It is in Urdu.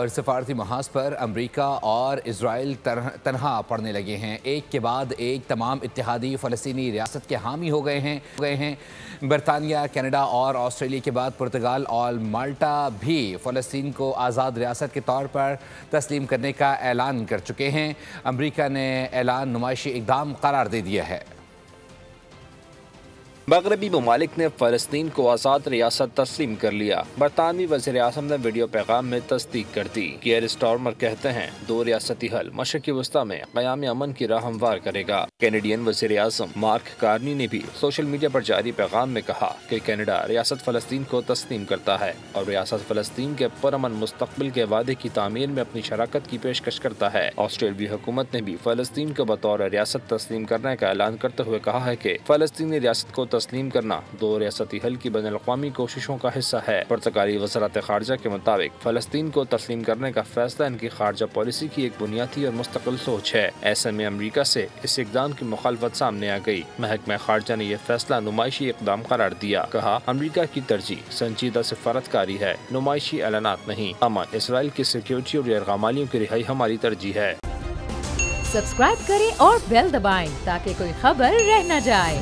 اور سفارتی محاذ پر امریکہ اور اسرائیل تنہا پڑنے لگے ہیں۔ ایک کے بعد ایک تمام اتحادی فلسطینی ریاست کے حامی ہو گئے ہیں۔ برطانیہ، کینیڈا اور آسٹریلیا کے بعد پرتگال اور مالٹا بھی فلسطین کو آزاد ریاست کے طور پر تسلیم کرنے کا اعلان کر چکے ہیں۔ امریکہ نے اعلان نمائشی اقدام قرار دے دیا ہے۔ مغربی ممالک نے فلسطین کو آزاد ریاست تسلیم کر لیا۔ برطانوی وزیر اعظم نے ویڈیو پیغام میں تصدیق کر دی۔ کیئر اسٹارمر کہتے ہیں 2 ریاستی حل مشرقی وسطی میں قیام امن کی راہ ہموار کرے گا۔ کینیڈین وزیر اعظم مارک کارنی نے بھی سوشل میڈیا پر جاری پیغام میں کہا کہ کینیڈا ریاست فلسطین کو تسلیم کرتا ہے اور ریاست فلسطین کے پرامن مستقبل کے وعدے کی تعمیر میں اپنی شراکت کی پیشکش کرتا ہے۔ آسٹریلوی حکومت نے بھی فلسطین کو بطور ریاست تسلیم کرنے کا اعلان کرتے ہوئے کہا ہے کہ فلسطینی ریاست کو تسلیم کرنا 2 ریاستی حل کی بین الاقوامی کوششوں کا حصہ ہے۔ پرتگالی وزارت خارجہ کے مطابق فلسطین کو تسلیم کرنے کا فیصلہ ان کی خارجہ پالیسی کی ایک بنیادی اور مستقل سوچ ہے۔ ایسے میں امریکہ سے اس اقدام کی مخالفت سامنے آ گئی۔ محکمہ خارجہ نے یہ فیصلہ نمائشی اقدام قرار دیا۔ کہا امریکہ کی ترجیح سنجیدہ سفارتکاری ہے، نمائشی اعلانات نہیں۔ امن، اسرائیل کی سیکیورٹی اور یرغمالیوں کی رہائی ہماری ترجیح ہے۔ سبسکرائب کریں اور بیل دبائیں تاکہ کوئی خبر رہ نہ جائے۔